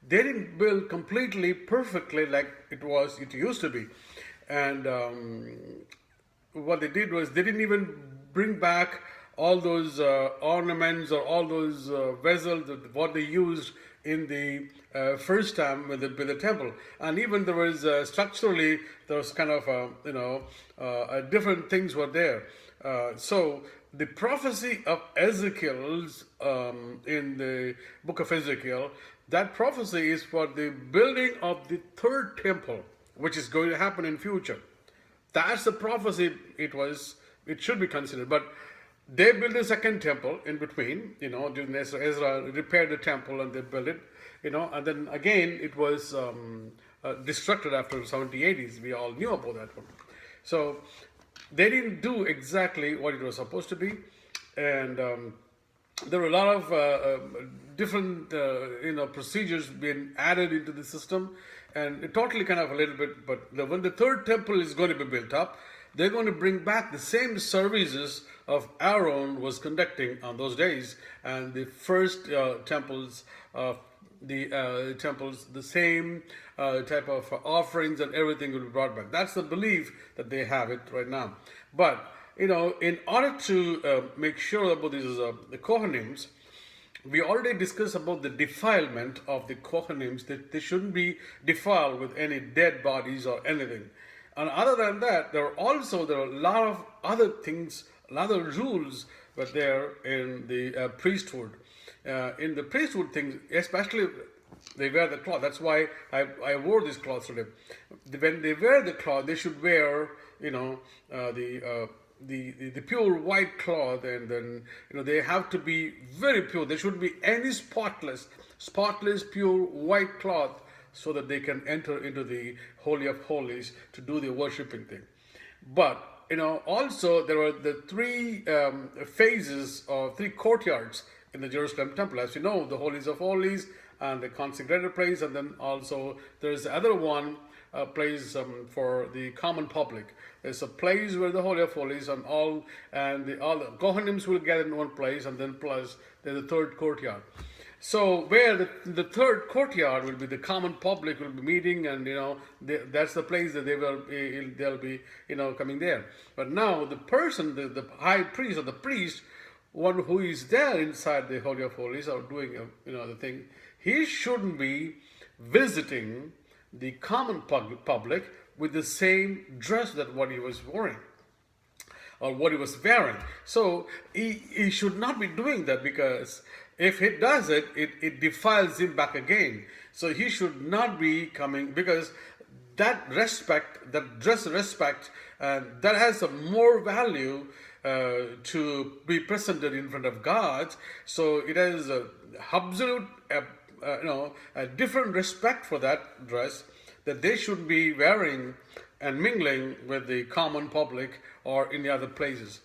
They didn't build completely perfectly like it used to be. And what they did was they didn't even bring back all those ornaments or all those vessels that what they used in the first time with the temple. And even there was structurally there was kind of different things were there. So the prophecy of Ezekiel's in the book of Ezekiel, that prophecy is for the building of the third temple, which is going to happen in future. That's the prophecy it should be considered. But they built a second temple in between, during Ezra repaired the temple and they built it, and then again it was destructed after 70 80s. We all knew about that one. So they didn't do exactly what it was supposed to be. And there were a lot of different procedures being added into the system, and it totally kind of a little bit. But when the third temple is going to be built up, they're going to bring back the same services of Aaron was conducting on those days, and the first temples the same type of offerings and everything will be brought back. That's the belief that they have it right now. But in order to make sure about these the Kohanims, we already discussed about the defilement of the Kohanims, that they shouldn't be defiled with any dead bodies or anything. And other than that, there are a lot of other things, other rules were there in the priesthood. In the priesthood things, especially they wear the cloth. That's why I wore this cloth today. When they wear the cloth, they should wear the pure white cloth, and then they have to be very pure. There shouldn't be any spotless pure white cloth, so that they can enter into the Holy of Holies to do the worshiping thing. But also there were the three phases or three courtyards in the Jerusalem temple. As you know, the Holies of Holies and the consecrated place, and then also there's the other one place for the common public. There's a place where the Holy of Holies and all the Kohanims will gather in one place, and then plus there's the third courtyard. So where the third courtyard will be the common public will be meeting, and that's the place that they'll be coming there. But now the person, the high priest or the priest, one who is there inside the Holy of Holies or doing the thing, he shouldn't be visiting the common public with the same dress that what he was wearing or what he was wearing. So he should not be doing that, because if he does it, it defiles him back again. So he should not be coming, because that respect, that dress respect, that has a more value to be presented in front of God. So it has a absolute, a different respect for that dress that they should be wearing and mingling with the common public or in the other places.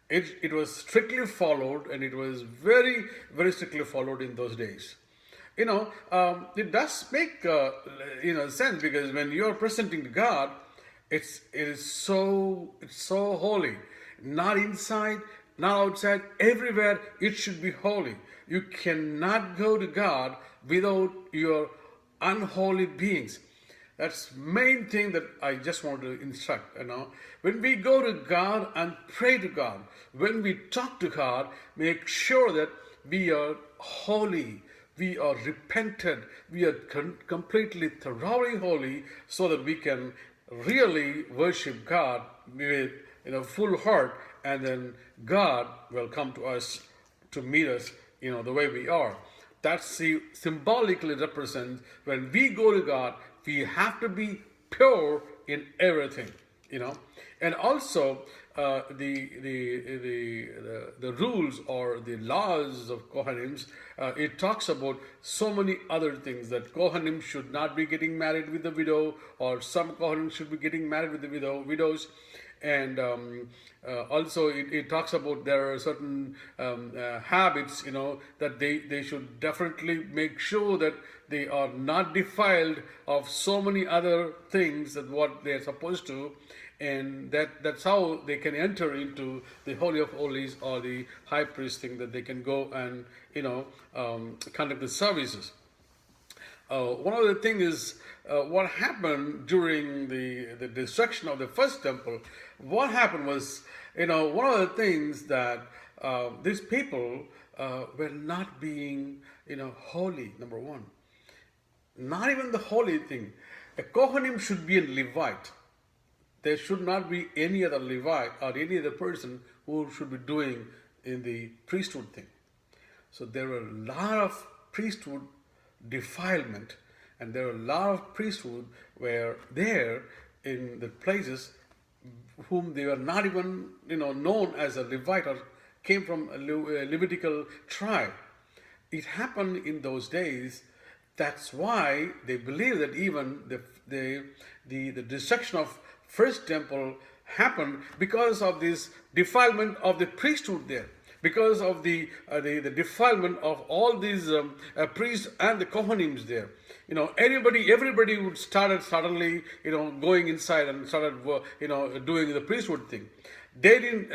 It was strictly followed, and it was very, very strictly followed in those days. It does make sense, because when you are presenting to God, it's so holy. Not inside, not outside, everywhere it should be holy. You cannot go to God without your unholy beings. That's main thing that I just want to instruct. When we go to God and pray to God, when we talk to God, make sure that we are holy, we are repentant, we are completely thoroughly holy, so that we can really worship God with full heart, and then God will come to us to meet us the way we are. That symbolically represents when we go to God, we have to be pure in everything, and also the rules or the laws of Kohanims. It talks about so many other things, that Kohanim should not be getting married with the widow, or some Kohanim should be getting married with the widows. And also it talks about there are certain habits, that they should definitely make sure that they are not defiled of so many other things that what they are supposed to, and that's how they can enter into the Holy of Holies or the high priest thing, that they can go and conduct the services. one of the things is what happened during the destruction of the first temple. What happened was, one of the things that these people were not being, holy, number one. Not even the holy thing. A Kohanim should be a Levite. There should not be any other Levite or any other person who should be doing in the priesthood thing. So there were a lot of priesthood defilement, and there were a lot of priesthood were there in the places whom they were not even known as a Levite or came from a Levitical tribe. It happened in those days. That's why they believe that even the destruction of first temple happened because of this defilement of the priesthood there, because of the defilement of all these priests and the Kohanims there. Everybody would started suddenly going inside and started doing the priesthood thing. They didn't.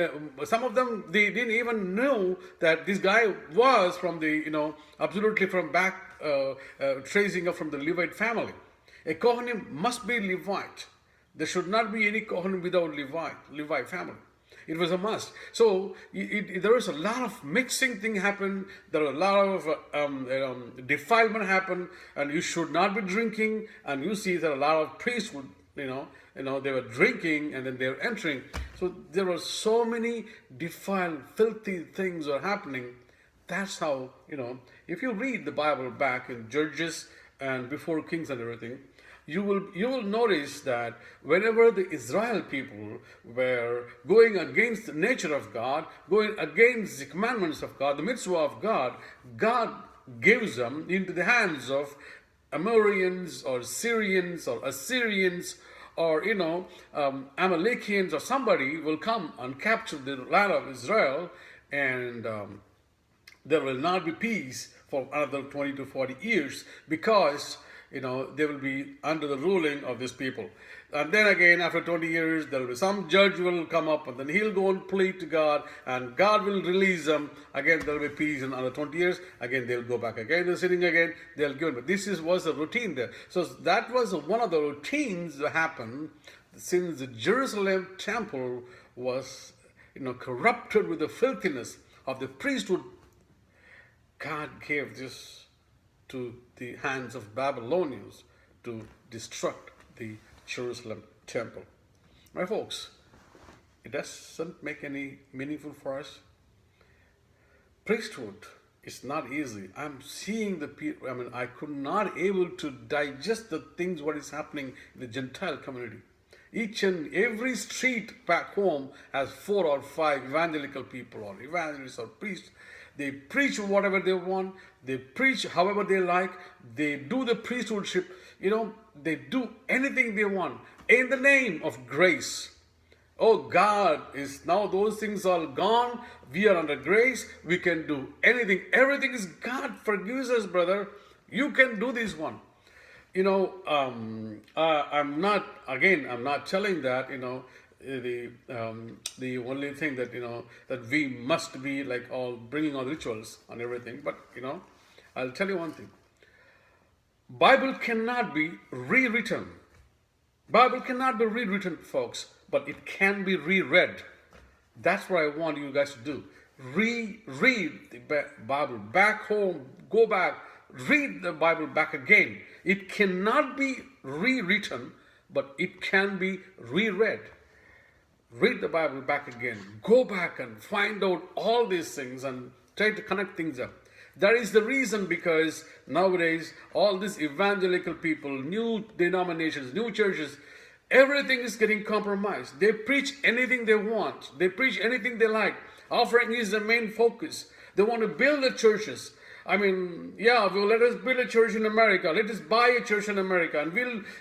Some of them they didn't even know that this guy was from the absolutely from back tracing up from the Levite family. A Kohanim must be Levite. There should not be any Kohanim without Levite family. It was a must. So there was a lot of mixing thing happen. There was a lot of defilement happen, and you should not be drinking. And you see that a lot of priests would they were drinking and then they were entering. So there were so many defiled, filthy things were happening. That's how, if you read the Bible back in Judges and before Kings and everything, you will notice that whenever the Israel people were going against the nature of God, going against the commandments of God, the mitzvah of God, God gives them into the hands of Amorians or Syrians or Assyrians or Amalecians, or somebody will come and capture the land of Israel, and there will not be peace for another 20 to 40 years because they will be under the ruling of these people. And then again, after 20 years, there will be some judge will come up, and then he'll go and plead to God, and God will release them. Again, there will be peace in another 20 years. Again, they'll go back again. They're sitting again. They'll give it. But this was a routine there. So that was one of the routines that happened since the Jerusalem temple was, corrupted with the filthiness of the priesthood. God gave this to the hands of Babylonians to destruct the Jerusalem temple. My folks, it doesn't make any meaningful for us. Priesthood is not easy. I'm seeing the people. I could not able to digest the things what is happening in the Gentile community. Each and every street back home has 4 or 5 evangelical people or evangelists or priests. They preach whatever they want. They preach however they like. They do the priesthoodship. They do anything they want in the name of grace. Oh, God is now those things are gone. We are under grace. We can do anything. Everything is God forgives us, brother. You can do this one. I'm not telling that, the only thing that, that we must be like all bringing all rituals and everything. But, I'll tell you one thing. Bible cannot be rewritten. Bible cannot be rewritten, folks, but it can be reread. That's what I want you guys to do. Reread the Bible back home. Go back. Read the Bible back again. It cannot be rewritten, but it can be reread. Read the Bible back again. Go back and find out all these things and try to connect things up. That is the reason, because nowadays all these evangelical people, new denominations, new churches, everything is getting compromised. They preach anything they want. They preach anything they like. Offering is the main focus. They want to build the churches. Let us build a church in America. Let us buy a church in America, and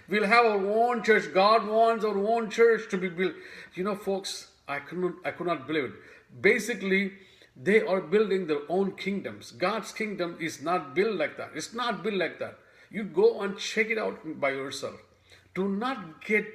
we'll have our own church. God wants our own church to be built. Folks, I could not believe it. Basically, they are building their own kingdoms. God's kingdom is not built like that. It's not built like that. You go and check it out by yourself. Do not get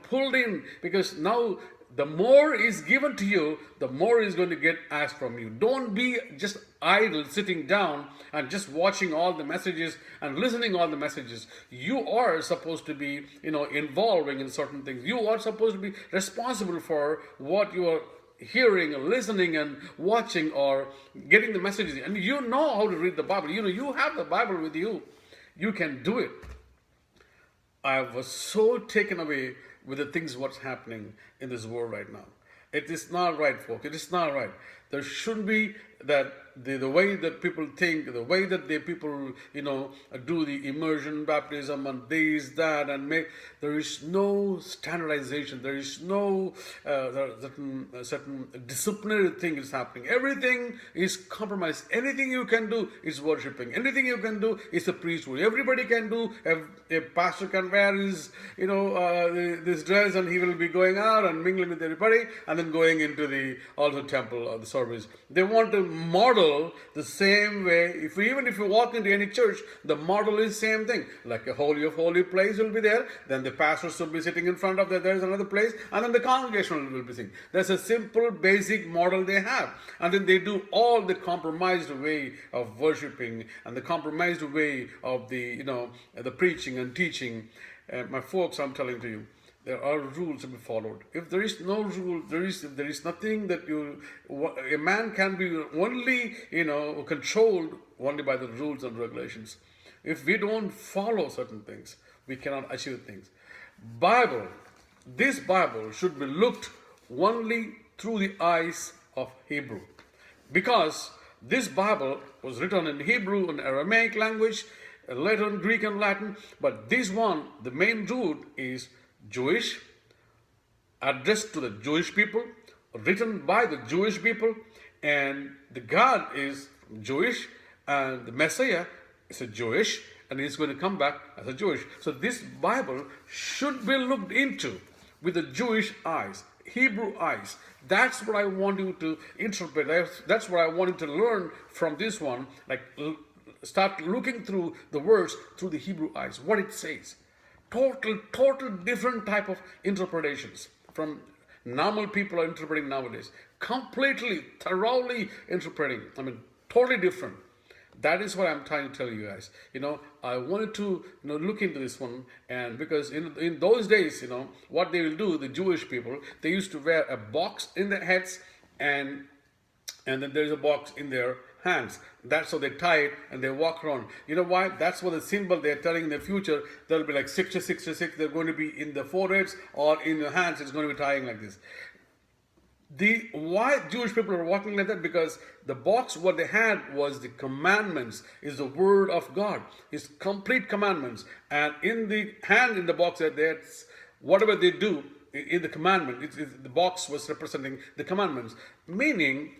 pulled in, because now the more is given to you, the more is going to get asked from you. Don't be just idle sitting down and just watching all the messages and listening all the messages. You are supposed to be, involving in certain things. You are supposed to be responsible for what you are hearing and listening and watching or getting the messages. And you know how to read the Bible. You have the Bible with you. You can do it. I was so taken away with the things what's happening in this world right now. It is not right, folks. It is not right. There shouldn't be that the way that people think, the way that people, do the immersion baptism and this, that, and there is no standardization. There is no certain disciplinary thing is happening. Everything is compromised. Anything you can do is worshiping. Anything you can do is a priesthood. Everybody can do. A pastor can wear his, this dress, and he will be going out and mingling with everybody, and then going into the altar temple or the service. They want to model the same way. Even if you walk into any church, the model is same thing. Like a holy of holy place will be there, then the pastors will be sitting in front of there is another place, and then the congregation will be sitting. That's a simple basic model they have. And then they do all the compromised way of worshiping and the compromised way of the preaching and teaching. My folks, I'm telling to you, there are rules to be followed. If there is no rule, there is nothing that a man can be only, controlled only by the rules and regulations. If we don't follow certain things, we cannot achieve things. This Bible should be looked only through the eyes of Hebrew. Because this Bible was written in Hebrew and Aramaic language, later in Greek and Latin, but this one, the main root is Jewish, addressed to the Jewish people, written by the Jewish people, and the God is Jewish, and the Messiah is a Jewish, and he's going to come back as a Jewish. So this Bible should be looked into with the Jewish eyes, Hebrew eyes. That's what I want you to interpret. That's what I want you to learn from this one. Like, start looking through the words through the Hebrew eyes, what it says. Total different type of interpretations from normal people are interpreting nowadays. Completely, thoroughly interpreting. Totally different. That is what I'm trying to tell you guys. I wanted to look into this one, and because in those days, what they will do, the Jewish people, they used to wear a box in their heads, and then there is a box in their hands. That's how they tie it and they walk around. You know why? That's what the symbol they're telling in the future. There'll be like 666. They're going to be in the foreheads or in the hands. It's going to be tying like this. Why Jewish people are walking like that? Because the box, what they had was the commandments, is the word of God, His complete commandments. And in the hand in the box, that's whatever they do in the commandment. The box was representing the commandments, meaning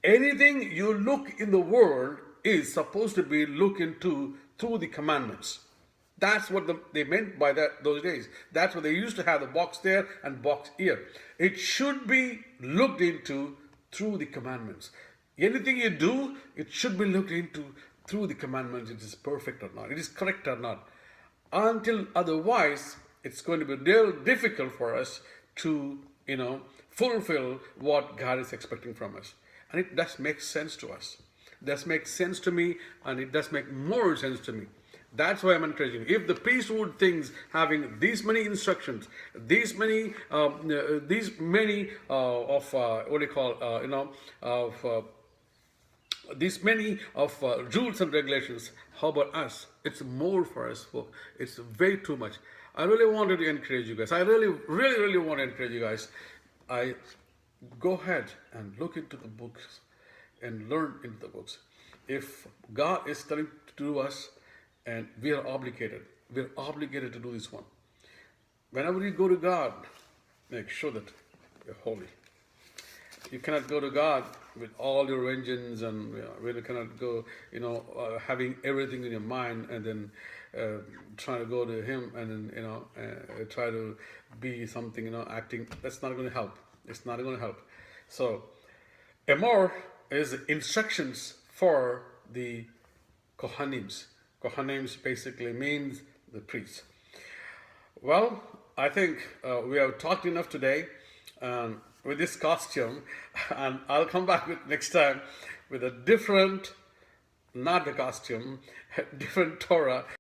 anything you look in the world is supposed to be looked into through the commandments. That's what they meant by those days. That's what they used to have, the box there and box here. It should be looked into through the commandments. Anything you do, it should be looked into through the commandments. It is perfect or not. It is correct or not. Until otherwise, it's going to be real difficult for us to, fulfill what God is expecting from us. And it does make sense to us. It does make sense to me, and it does make more sense to me. That's why I'm encouraging. If the priesthood things having these many instructions, these many rules and regulations, how about us? It's more for us. It's way too much. I really wanted to encourage you guys. I really want to encourage you guys. Go ahead and look into the books and learn into the books. If God is telling to us, and we are obligated to do this one. Whenever you go to God, make sure that you're holy. You cannot go to God with all your vengeance, and really cannot go, having everything in your mind, and then trying to go to Him, and then try to be something, acting. That's not going to help. It's not going to help. So, Emor is instructions for the Kohanims. Kohanims basically means the priests. Well, I think we have talked enough today. with this costume, and I'll come back with next time with a different, not the costume, different Torah.